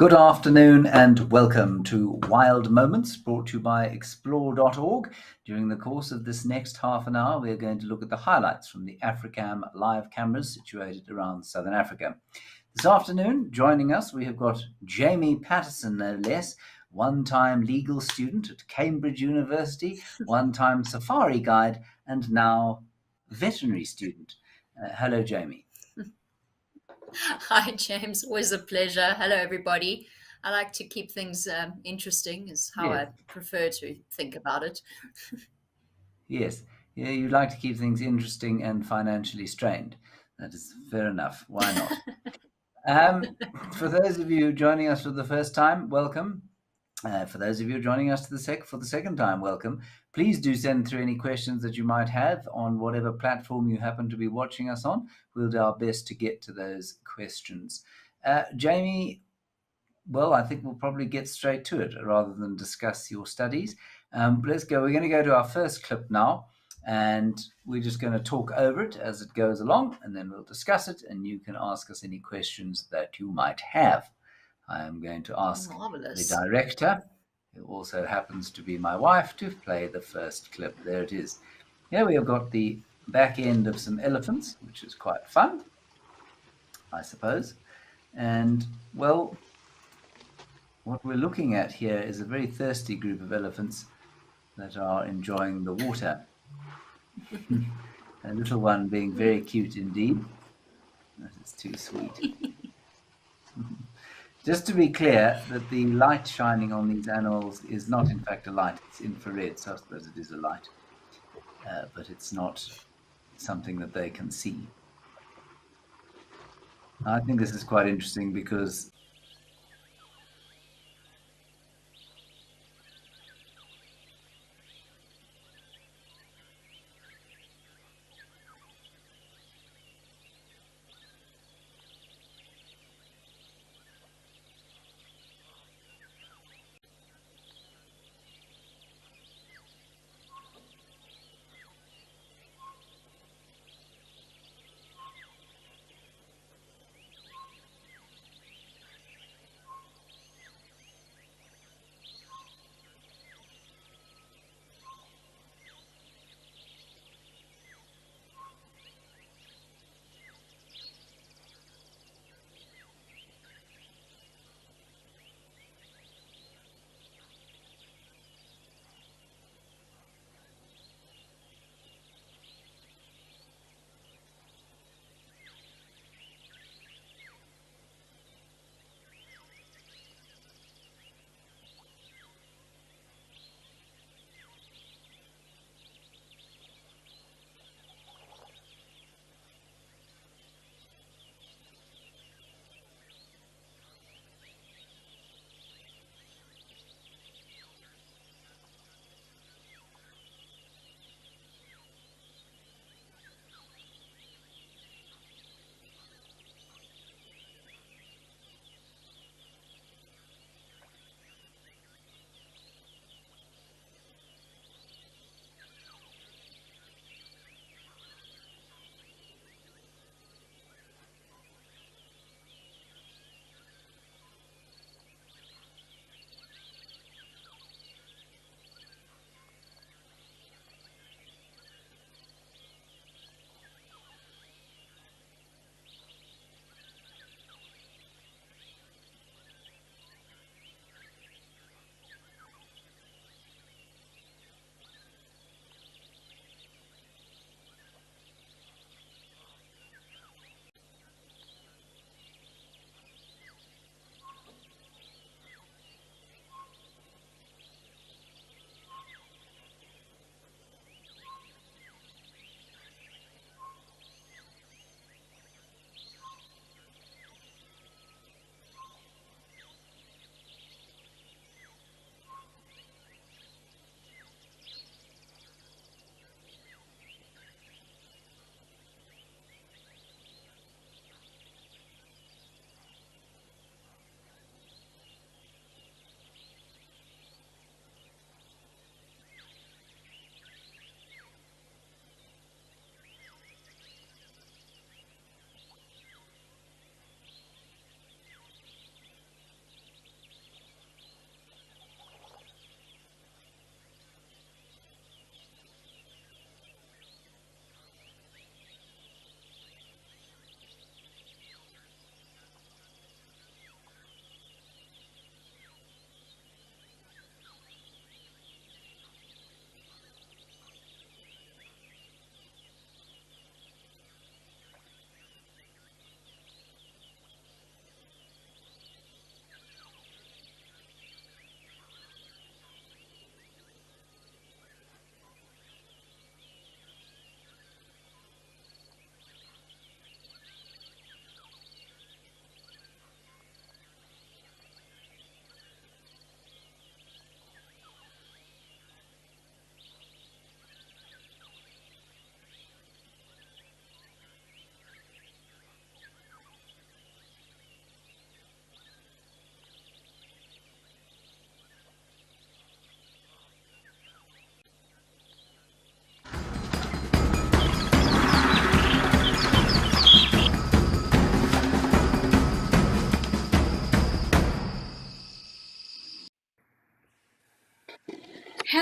Good afternoon and welcome to Wild Moments, brought to you by explore.org. During the course of this next half an hour, we are going to look at the highlights from the Africam live cameras situated around Southern Africa. This afternoon, joining us, we have got Jamie Patterson, no less, one-time legal student at Cambridge University, one-time safari guide, and now veterinary student. Hello, Jamie. Hi, James. Always a pleasure. Hello, everybody. I like to keep things interesting, is how I prefer to think about it. Yes. Yeah, you like to keep things interesting and financially strained. That is fair enough. Why not? For those of you joining us for the first time, welcome. For those of you joining us for the second time, welcome. Please do send through any questions that you might have on whatever platform you happen to be watching us on. We'll do our best to get to those questions. Jamie, well, I think we'll probably get straight to it rather than discuss your studies. Let's go. We're going to go to our first clip now, and we're just going to talk over it as it goes along, and then we'll discuss it, and you can ask us any questions that you might have. I am going to ask Marvelous. the director, who also happens to be my wife, to play the first clip. There it is. Here we have got the back end of some elephants, which is quite fun, I suppose. And, well, what we're looking at here is a very thirsty group of elephants that are enjoying the water. A little one being very cute indeed. That is too sweet. Just to be clear, that the light shining on these animals is not in fact a light, it's infrared, so I suppose it is a light. But it's not something that they can see. I think this is quite interesting because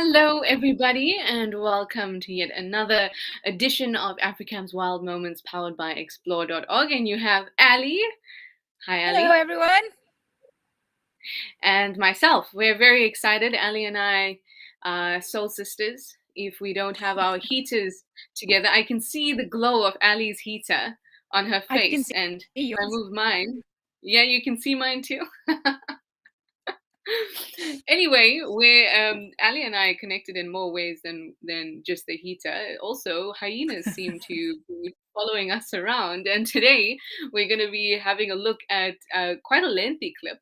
Hello, everybody, and welcome to yet another edition of Africam's Wild Moments powered by Explore.org. And you have Ali. Hi, Ali. Hello, everyone. And myself. We're very excited. Ali and I are soul sisters. If we don't have our heaters together, I can see the glow of Ali's heater on her face. And if I move mine, yeah, you can see mine too. Anyway, Ali and I connected in more ways than just the heater. Also, hyenas seem to be following us around, and today we're going to be having a look at quite a lengthy clip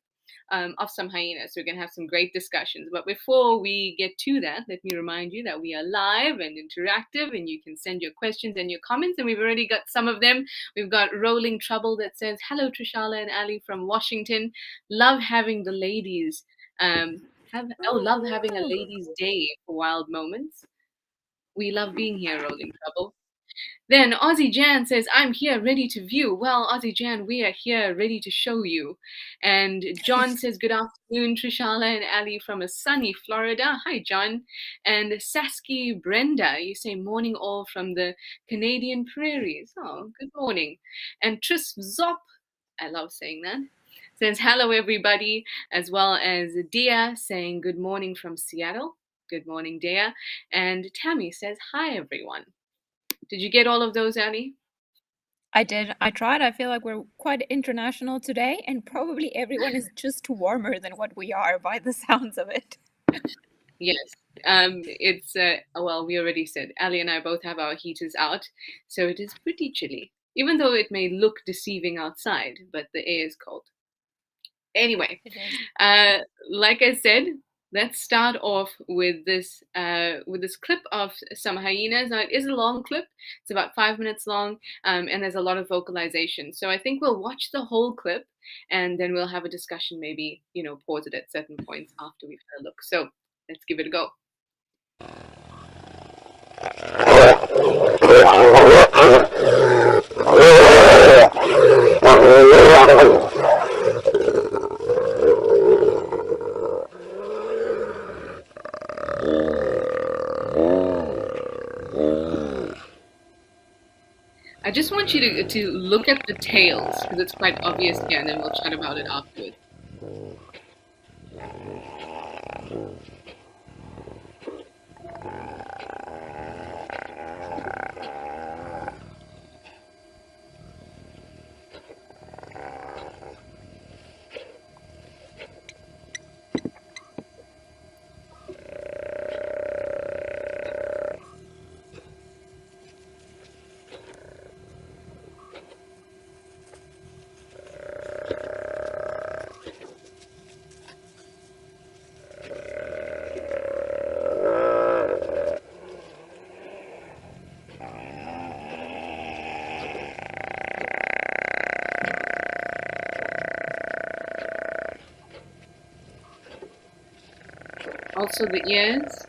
of some hyenas. We're going to have some great discussions. But before we get to that, let me remind you that we are live and interactive, and you can send your questions and your comments. And we've already got some of them. We've got Rolling Trouble that says, "Hello, Trishala and Ali from Washington. Love having the ladies. Love having a ladies' day for Wild Moments. We love being here, Rolling Trouble." Then Aussie Jan says, "I'm here ready to view." Well, Aussie Jan, we are here ready to show you. And John says, "Good afternoon, Trishala and Ali from a sunny Florida." Hi, John. And Sasky Brenda, you say morning all from the Canadian prairies. Oh, good morning. And Tris Zop, I love saying that, says, "Hello, everybody," as well as Dia saying, "Good morning from Seattle." Good morning, Dia. And Tammy says, "Hi, everyone." Did you get all of those, Ali? I did. I tried. I feel like we're quite international today, and probably everyone is just warmer than what we are by the sounds of it. Yes. It's, well, we already said, Ali and I both have our heaters out, so it is pretty chilly, even though it may look deceiving outside, but the air is cold. Anyway, like I said, let's start off with this clip of some hyenas. Now, it is a long clip. It's about 5 minutes long, and there's a lot of vocalization. So I think we'll watch the whole clip, and then we'll have a discussion, maybe, pause it at certain points after we've had a look. So let's give it a go. I just want you to look at the tails, because it's quite obvious here, and then we'll chat about it afterward. Also the ears.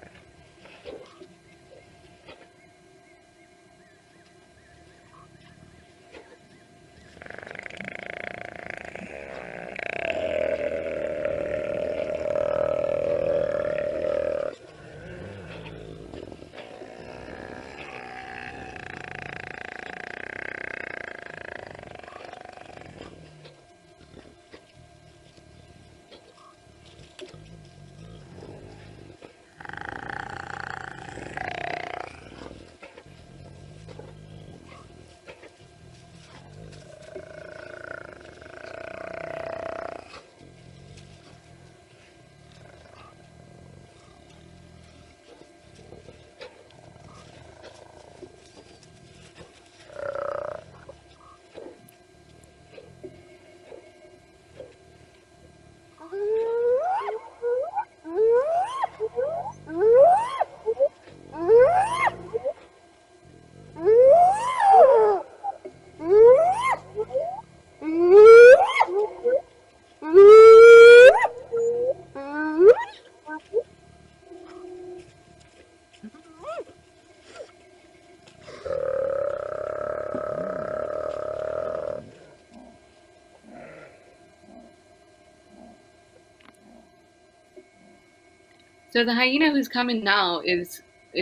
So the hyena who's coming now it's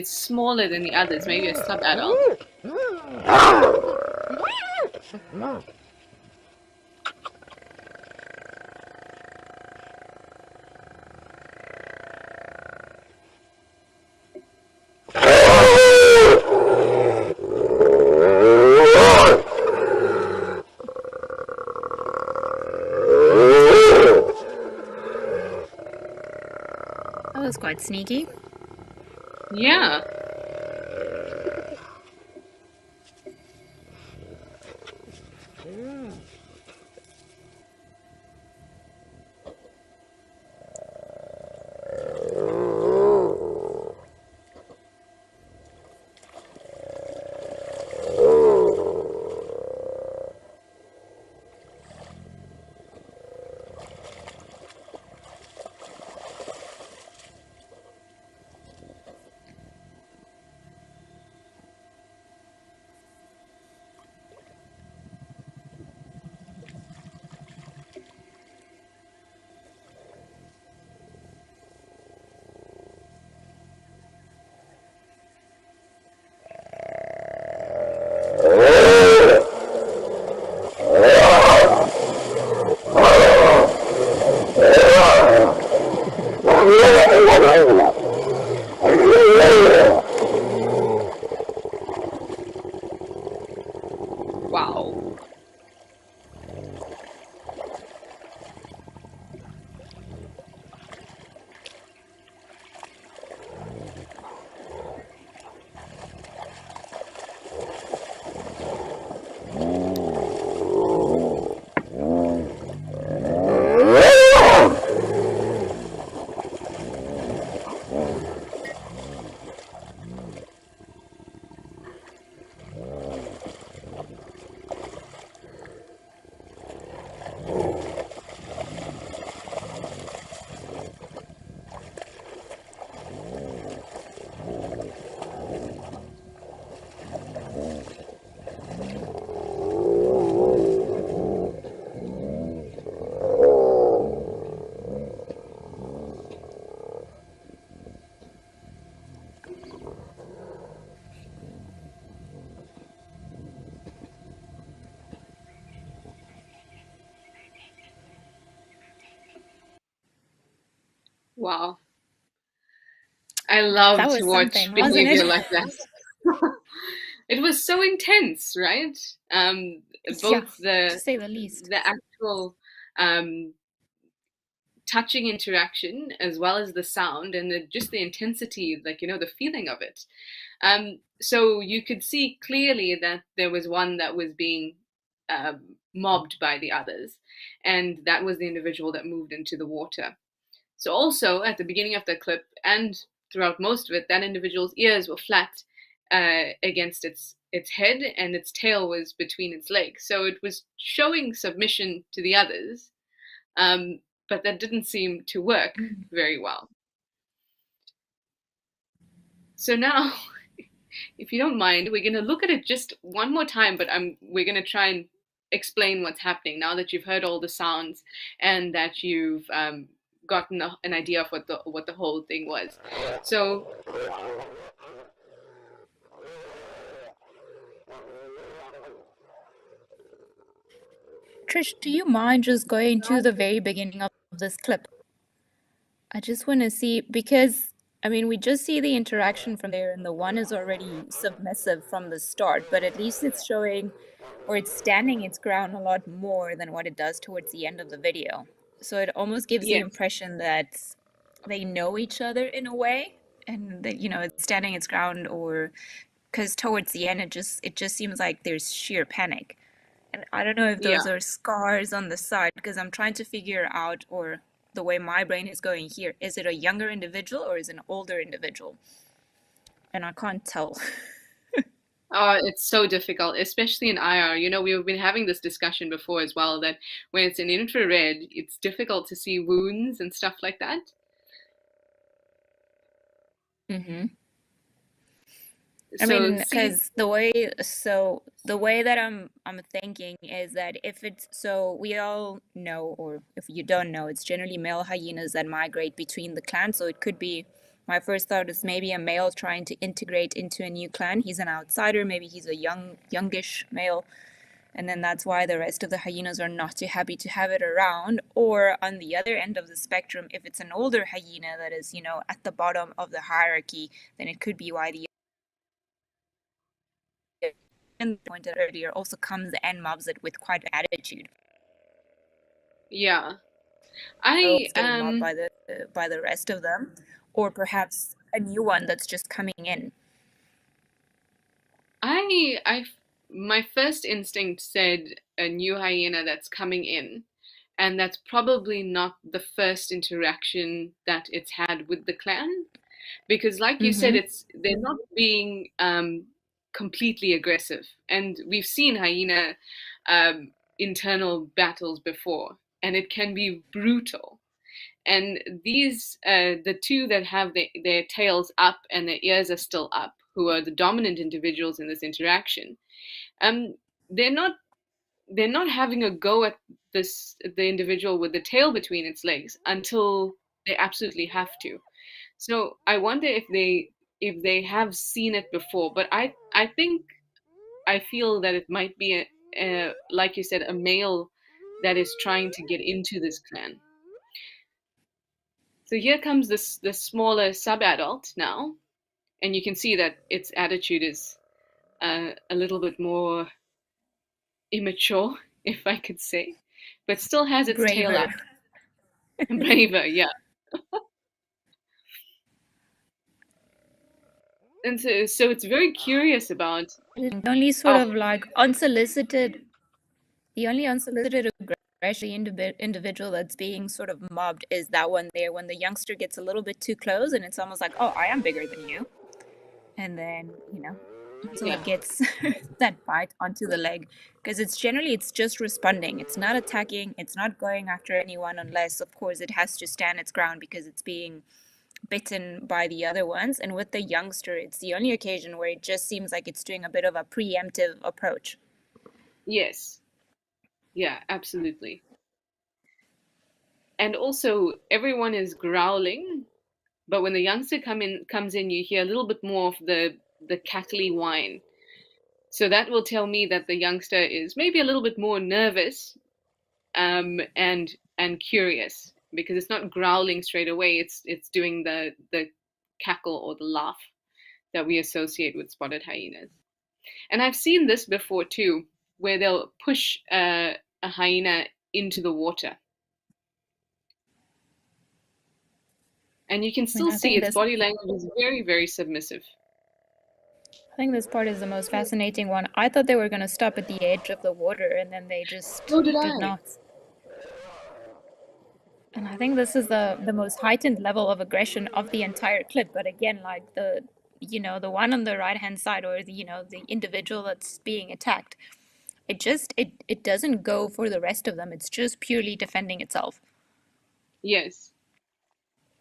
smaller than the others, maybe a sub-adult. That was quite sneaky. Yeah. Wow. Wow. I love That to was watch something, wasn't behavior it? like that. It was so intense, right? Yeah, Both to say the least. the actual um, touching interaction as well as the sound and just the intensity, like, the feeling of it. So you could see clearly that there was one that was being mobbed by the others, and that was the individual that moved into the water. So also at the beginning of the clip and throughout most of it, that individual's ears were flat against its head, and its tail was between its legs. So it was showing submission to the others, but that didn't seem to work very well. So now, if you don't mind, we're going to look at it just one more time, but we're going to try and explain what's happening now that you've heard all the sounds and that you've gotten an idea of what the whole thing was. So Trish, do you mind just going to the very beginning of this clip? I just want to see, because, I mean, we just see the interaction from there, and the one is already submissive from the start, but at least it's showing, or it's standing its ground a lot more than what it does towards the end of the video. So it almost gives the impression that they know each other in a way, and that, it's standing its ground, or because towards the end, it just seems like there's sheer panic. And I don't know if those are scars on the side, because I'm trying to figure out, or the way my brain is going here, is it a younger individual or is it an older individual? And I can't tell. Oh, it's so difficult, especially in IR. We've been having this discussion before as well, that when it's in infrared, it's difficult to see wounds and stuff like that. Mm-hmm. I mean, because the way that I'm thinking is that if it's, so we all know, or if you don't know, it's generally male hyenas that migrate between the clans. So it could be my first thought is maybe a male trying to integrate into a new clan. He's an outsider, maybe he's a youngish male, and then that's why the rest of the hyenas are not too happy to have it around. Or on the other end of the spectrum, if it's an older hyena that is, at the bottom of the hierarchy, then it could be why the and pointed earlier also comes and mobs it with quite an attitude. Yeah. It's getting mobbed by the rest of them, or perhaps a new one that's just coming in. My first instinct said a new hyena that's coming in, and that's probably not the first interaction that it's had with the clan, because like you said, they're not being completely aggressive, and we've seen hyena internal battles before, and it can be brutal. And these the two that have their tails up and their ears are still up, who are the dominant individuals in this interaction, they're not having a go at the individual with the tail between its legs until they absolutely have to. So I wonder if they have seen it before. But I feel that it might be like you said, a male that is trying to get into this clan. So here comes the smaller sub-adult now, and you can see that its attitude is a little bit more immature, if I could say, but still has its tail up. Braver, yeah. And so it's very curious about the only sort of like unsolicited aggression, the individual that's being sort of mobbed is that one there when the youngster gets a little bit too close, and it's almost like, oh, I am bigger than you, and then until it gets that bite onto the leg, because it's just responding. It's not attacking, it's not going after anyone, unless of course it has to stand its ground because it's being bitten by the other ones. And with the youngster, it's the only occasion where it just seems like it's doing a bit of a preemptive approach. Yes. Yeah, absolutely. And also everyone is growling, but when the youngster comes in, you hear a little bit more of the cackly whine. So that will tell me that the youngster is maybe a little bit more nervous and curious, because it's not growling straight away. It's doing the cackle or the laugh that we associate with spotted hyenas. And I've seen this before too, where they'll push a hyena into the water. And you can still see its body language is very, very submissive. I think this part is the most fascinating one. I thought they were going to stop at the edge of the water, and then they just did not. And I think this is the most heightened level of aggression of the entire clip. But again, like the one on the right-hand side, or the individual that's being attacked, it doesn't go for the rest of them. It's just purely defending itself. Yes.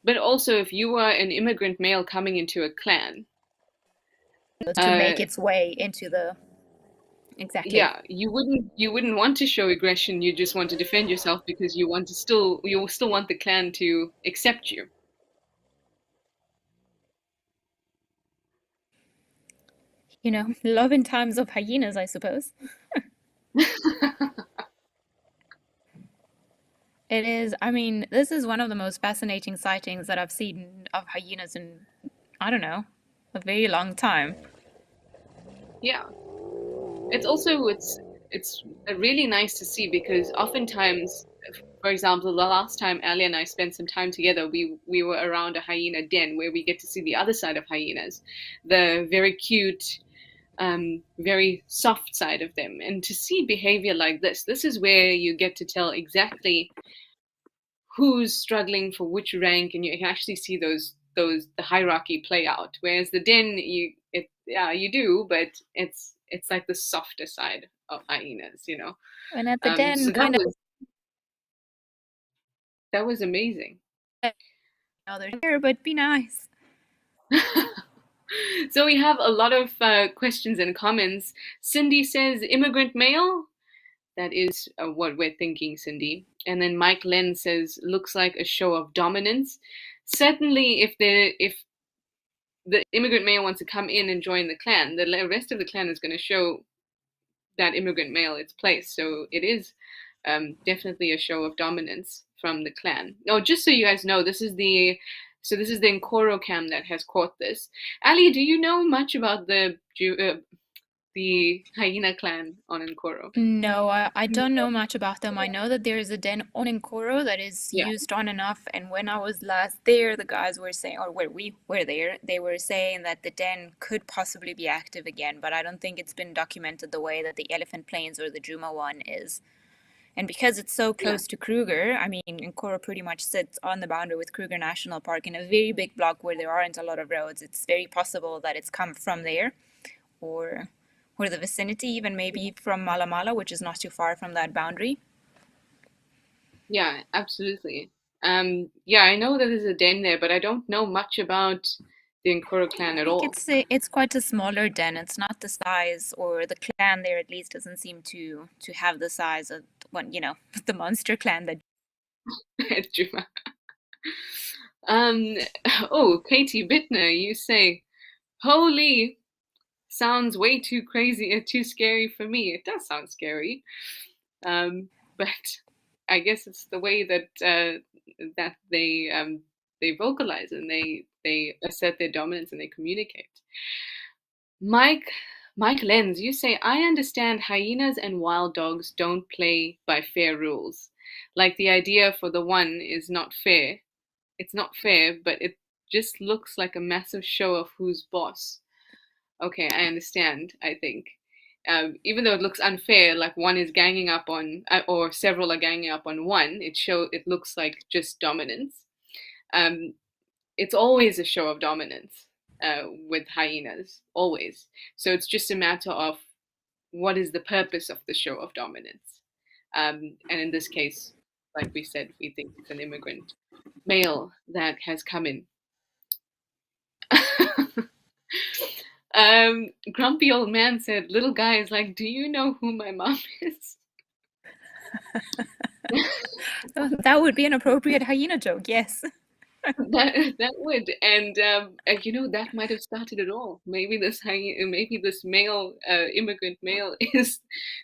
But also, if you are an immigrant male coming into a clan, to make its way into the yeah, you wouldn't want to show aggression. You just want to defend yourself because you still want the clan to accept you. Love in times of hyenas, I suppose. It is. I mean, this is one of the most fascinating sightings that I've seen of hyenas in, I don't know, a very long time. Yeah. It's really nice to see, because oftentimes, for example, the last time Ali and I spent some time together, we were around a hyena den where we get to see the other side of hyenas, the very cute, very soft side of them. And to see behavior like this is where you get to tell exactly who's struggling for which rank, and you can actually see the hierarchy play out. Whereas the den, you do, but it's like the softer side of hyenas, And at the den, so that was amazing. Now they're here, but be nice. So we have a lot of questions and comments. Cindy says, immigrant male. That is what we're thinking, Cindy. And then Mike Len says, looks like a show of dominance. Certainly, if the immigrant male wants to come in and join the clan, the rest of the clan is going to show that immigrant male its place. So it is definitely a show of dominance from the clan. Now, just so you guys know, this is the Nkoro cam that has caught this. Ali, do you know much about the Hyena clan on Nkoro? No, I don't know much about them. I know that there is a den on Nkoro that is Yeah. used on and off. And when I was last there, the guys were saying, or where we were there, they were saying that the den could possibly be active again, but I don't think it's been documented the way that the Elephant Plains or the Juma one is. And because it's so close to Kruger, I mean, Nkoro pretty much sits on the boundary with Kruger National Park in a very big block where there aren't a lot of roads. It's very possible that it's come from there, or the vicinity, even maybe from Malamala, which is not too far from that boundary. Yeah, absolutely. Yeah, I know that there's a den there, but I don't know much about the Nkoro clan at all. It's quite a smaller den. It's not the size, or the clan there at least doesn't seem to have the size of one, the monster clan that. Juma. Oh, Katie Bittner, you say, holy, sounds way too crazy and too scary for me. It does sound scary, but I guess it's the way that that they vocalize and they assert their dominance and they communicate. Mike Lenz, you say, I understand hyenas and wild dogs don't play by fair rules. Like the idea for the one is not fair. It's not fair, but it just looks like a massive show of who's boss. Okay, I understand, I think. Even though it looks unfair, like one is ganging up on, or several are ganging up on one, it looks like just dominance. It's always a show of dominance with hyenas, always. So it's just a matter of what is the purpose of the show of dominance. And in this case, like we said, we think it's an immigrant male that has come in. Grumpy old man said, little guy is like, do you know who my mom is? That would be an appropriate hyena joke, yes. That would, and that might have started it all. Maybe this male immigrant male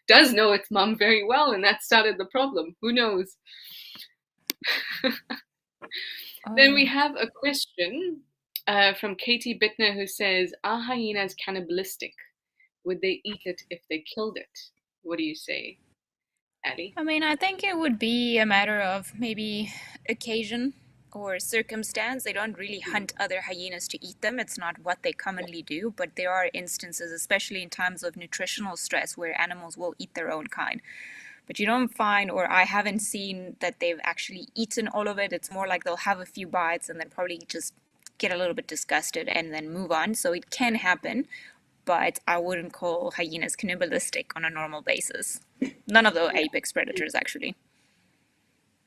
does know its mom very well, and that started the problem. Who knows? Then we have a question from Katie Bittner who says, are hyenas cannibalistic? Would they eat it if they killed it? What do you say, Addie? I mean, I think it would be a matter of maybe occasion or circumstance. They don't really hunt other hyenas to eat them. It's not what they commonly do, but there are instances, especially in times of nutritional stress, where animals will eat their own kind. But you don't find, or I haven't seen that they've actually eaten all of it. It's more like they'll have a few bites and then probably just get a little bit disgusted and then move on. So it can happen, but I wouldn't call hyenas cannibalistic on a normal basis. None of the apex predators, actually.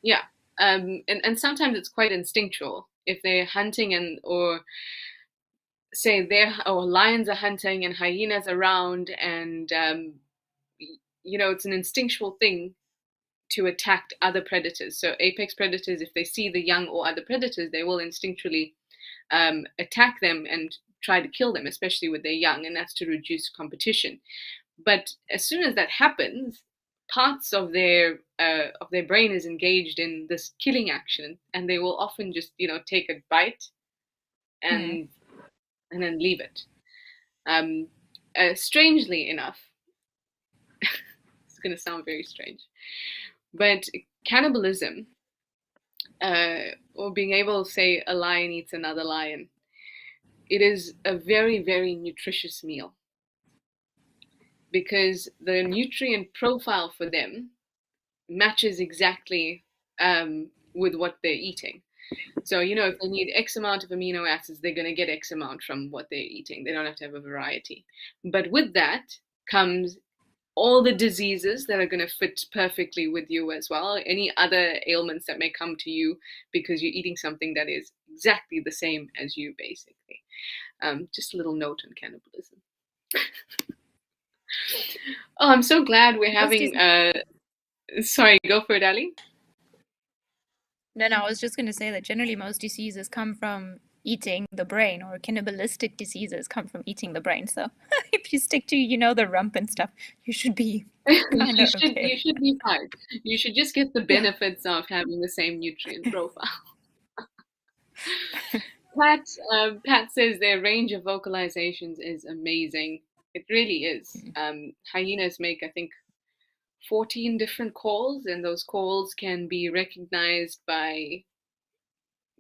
Yeah, and sometimes it's quite instinctual. If they're hunting or say lions are hunting and hyenas around, and it's an instinctual thing to attack other predators. So apex predators, if they see the young or other predators, they will instinctually attack them and try to kill them, especially with their young, and that's to reduce competition. But as soon as that happens, parts of their brain is engaged in this killing action, and they will often just take a bite and then leave it. Strangely enough, it's going to sound very strange, but cannibalism, or being able to say a lion eats another lion, it is a very, very nutritious meal, because the nutrient profile for them matches exactly with what they're eating. So, if they need X amount of amino acids, they're going to get X amount from what they're eating. They don't have to have a variety. But with that comes all the diseases that are going to fit perfectly with you as well. Any other ailments that may come to you because you're eating something that is exactly the same as you, basically. Just a little note on cannibalism. Oh, I'm so glad we're having... Sorry, go for it, Ali. No, I was just going to say that generally most diseases come from eating the brain, or cannibalistic diseases come from eating the brain. So if you stick to, the rump and stuff, you should be kind of okay. You should be fine. You should just get the benefits of having the same nutrient profile. Pat says their range of vocalizations is amazing. It really is. Hyenas make, I think, 14 different calls, and those calls can be recognized by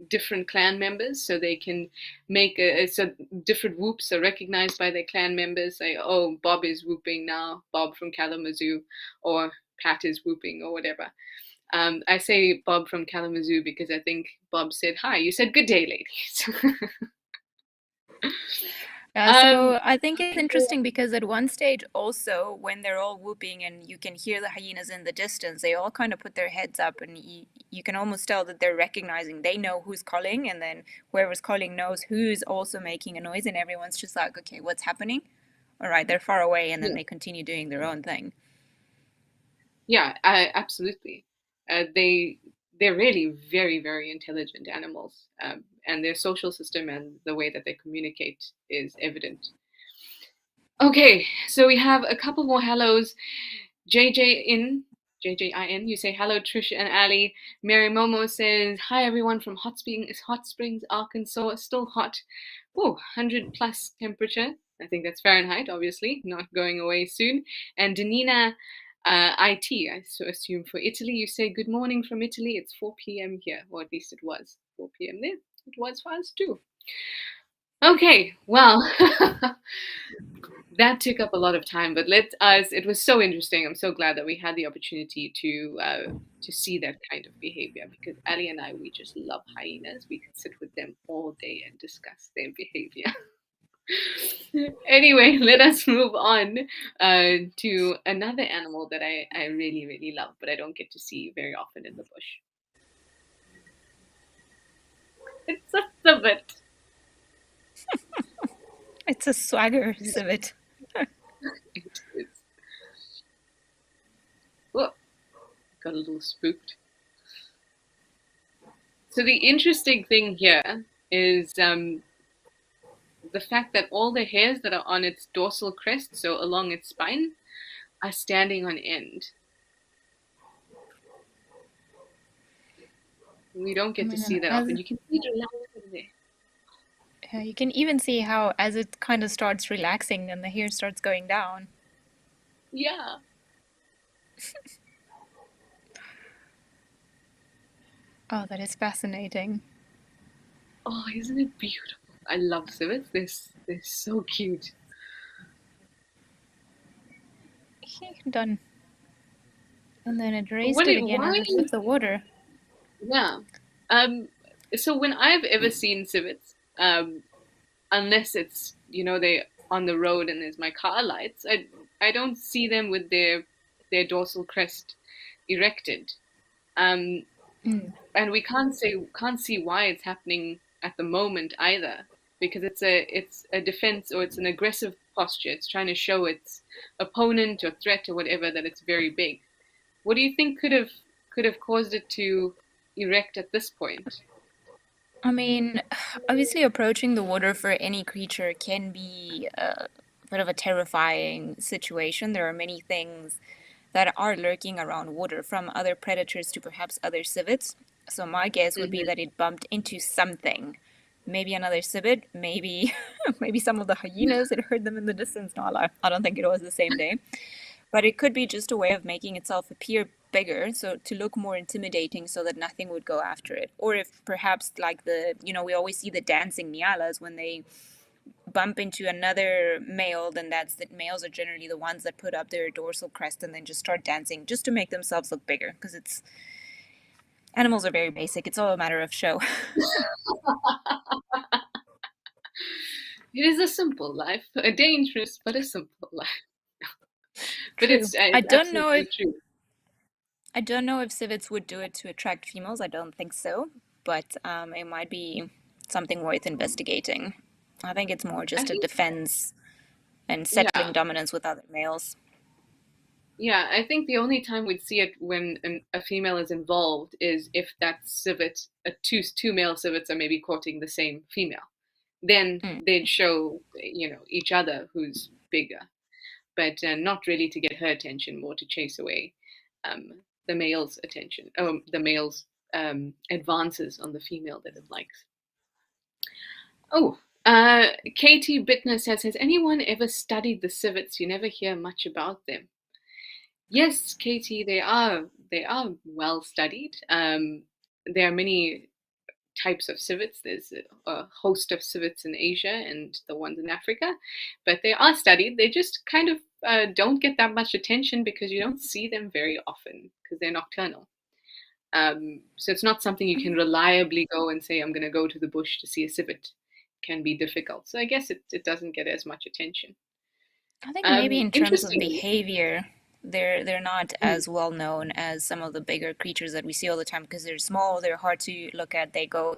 different clan members. So they can make so different whoops are recognized by their clan members. Say, oh, Bob is whooping now, Bob from Kalamazoo, or Pat is whooping, or whatever. I say Bob from Kalamazoo because I think Bob said, hi, you said good day, ladies. So I think it's interesting because at one stage also, when they're all whooping and you can hear the hyenas in the distance, they all kind of put their heads up, and you can almost tell that they're recognizing, they know who's calling, and then whoever's calling knows who's also making a noise, and everyone's just like, okay, what's happening? All right, they're far away, and then they continue doing their own thing. Yeah, absolutely. They're really very, very intelligent animals, and their social system and the way that they communicate is evident. Okay, so we have a couple more hellos. JJIN, you say hello, Trish and Ali. Mary Momo says, hi everyone from Hot Springs, Arkansas. Still hot. Oh, 100 plus temperature. I think that's Fahrenheit, obviously, not going away soon. And Danina IT, I assume for Italy, you say good morning from Italy. It's 4 p.m. here, or at least it was 4 p.m. there. It was for us too. Okay, well, that took up a lot of time, but it was so interesting. I'm so glad that we had the opportunity to see that kind of behavior, because Ali and I, we just love hyenas. We could sit with them all day and discuss their behavior. Anyway, let us move on to another animal that I really, really love, but I don't get to see very often in the bush. It's a civet. It's a swagger civet. It is. Whoa, got a little spooked. So the interesting thing here is the fact that all the hairs that are on its dorsal crest, so along its spine, are standing on end. We don't get to see that often. You can see it relaxing there. Yeah, you can even see how as it kind of starts relaxing and the hair starts going down. Yeah. Oh, that is fascinating. Oh, isn't it beautiful? I love civets. They're so cute. Done. And then it raised it again as it hit the water. Yeah. So when I've ever seen civets, unless it's, they on the road and there's my car lights, I don't see them with their dorsal crest erected. And we can't see why it's happening at the moment either, because it's a defense, or it's an aggressive posture. It's trying to show its opponent or threat or whatever that it's very big. What do you think could have caused it to erect at this point? I mean, obviously approaching the water for any creature can be a bit of a terrifying situation. There are many things that are lurking around water, from other predators to perhaps other civets. So my guess would be that it bumped into something. Maybe another civet, maybe some of the hyenas. It heard them in the distance. No, I don't think it was the same day. But it could be just a way of making itself appear bigger, so to look more intimidating, so that nothing would go after it. Or if perhaps like we always see the dancing nyalas when they bump into another male, then that's that males are generally the ones that put up their dorsal crest and then just start dancing just to make themselves look bigger, because animals are very basic. It's all a matter of show. It is a simple life, a dangerous but a simple life. But True. it's absolutely true. I don't know if civets would do it to attract females. I don't think so, but it might be something worth investigating. I think it's more just a defense and settling dominance with other males. Yeah, I think the only time we'd see it when a female is involved is if that civet, two male civets are maybe courting the same female. Then Mm. they'd show, each other who's bigger, but not really to get her attention, more to chase away the male's attention, the male's advances on the female that it likes. Oh, Katie Bittner says, has anyone ever studied the civets? You never hear much about them. Yes, Katie, they are well studied. There are many types of civets. There's a host of civets in Asia and the ones in Africa, but they are studied. They just kind of don't get that much attention because you don't see them very often because they're nocturnal. So it's not something you can reliably go and say, I'm going to go to the bush to see a civet. It can be difficult. So I guess it doesn't get as much attention. I think maybe in terms of Interestingly, behavior, they're not as well known as some of the bigger creatures that we see all the time because they're small, they're hard to look at. They go,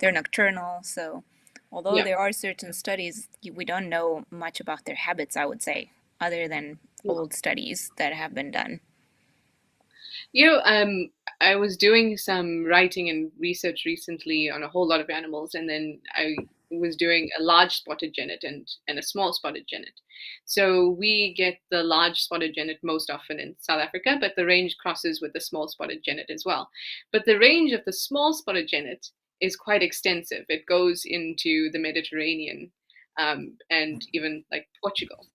they're nocturnal. So although yeah. there are certain studies, we don't know much about their habits, I would say, other than old studies that have been done. I was doing some writing and research recently on a whole lot of animals, and then I was doing a large spotted genet and a small spotted genet. So we get the large spotted genet most often in South Africa, but the range crosses with the small spotted genet as well. But the range of the small spotted genet is quite extensive. It goes into the Mediterranean and even like Portugal.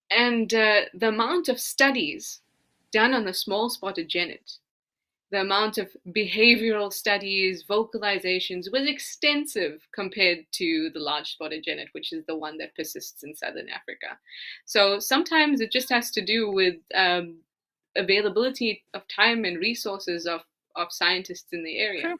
And the amount of studies done on the small spotted genet, the amount of behavioral studies, vocalizations was extensive compared to the large spotted genet, which is the one that persists in southern Africa. So sometimes it just has to do with availability of time and resources of scientists in the area. True.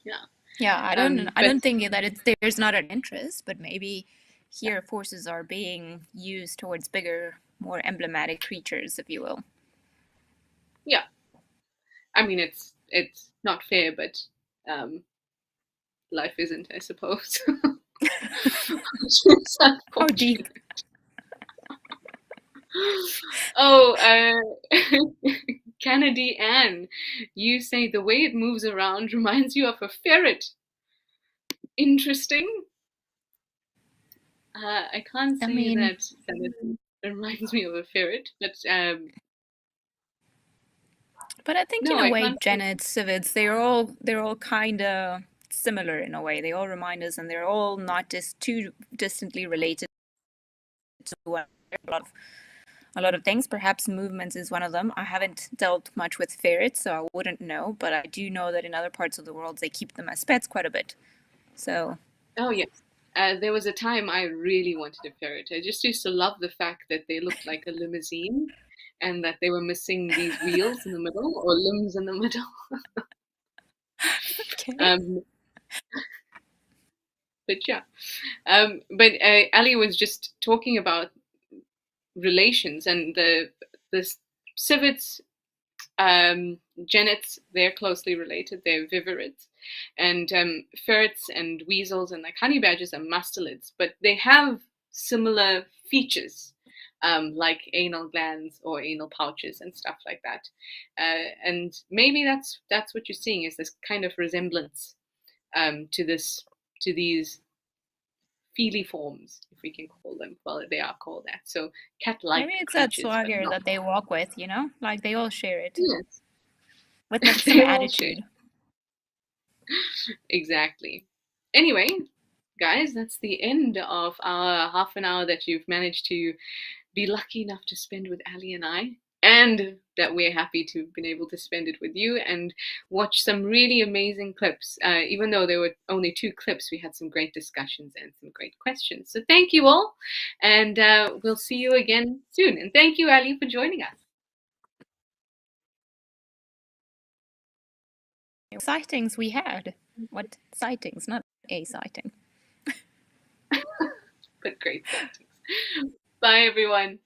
Yeah. Yeah, I don't think that there's not an interest, but maybe here forces are being used towards bigger, more emblematic creatures, if you will. Yeah. I mean, it's not fair, but life isn't, I suppose. How deep? Oh, Kennedy Ann, you say the way it moves around reminds you of a ferret. Interesting. I can't say that it reminds me of a ferret, but I think in a way, genets, civets, they're all kind of similar in a way. They all remind us, and they're all not just too distantly related to a lot of things. Perhaps movements is one of them. I haven't dealt much with ferrets, so I wouldn't know, but I do know that in other parts of the world they keep them as pets quite a bit. So. Oh yes. There was a time I really wanted a ferret. I just used to love the fact that they looked like a limousine and that they were missing these wheels in the middle or limbs in the middle. Okay. But yeah. But Ali was just talking about relations and the civets, genets, they're closely related. They're viverids. And ferrets and weasels and like honey badgers are mustelids, but they have similar features, like anal glands or anal pouches and stuff like that. And maybe that's what you're seeing, is this kind of resemblance to these feliforms, if we can call them. Well, they are called that. So cat-like. Maybe it's that swagger that they walk with, like they all share it. Yes. With like some attitude. Exactly. Anyway, guys, that's the end of our half an hour that you've managed to be lucky enough to spend with Ali and I, and that we're happy to have been able to spend it with you and watch some really amazing clips. Even though there were only 2 clips, we had some great discussions and some great questions. So thank you all, and we'll see you again soon. And thank you, Ali, for joining us. Sightings we had. What sightings? Not a sighting. But great sightings. Bye, everyone.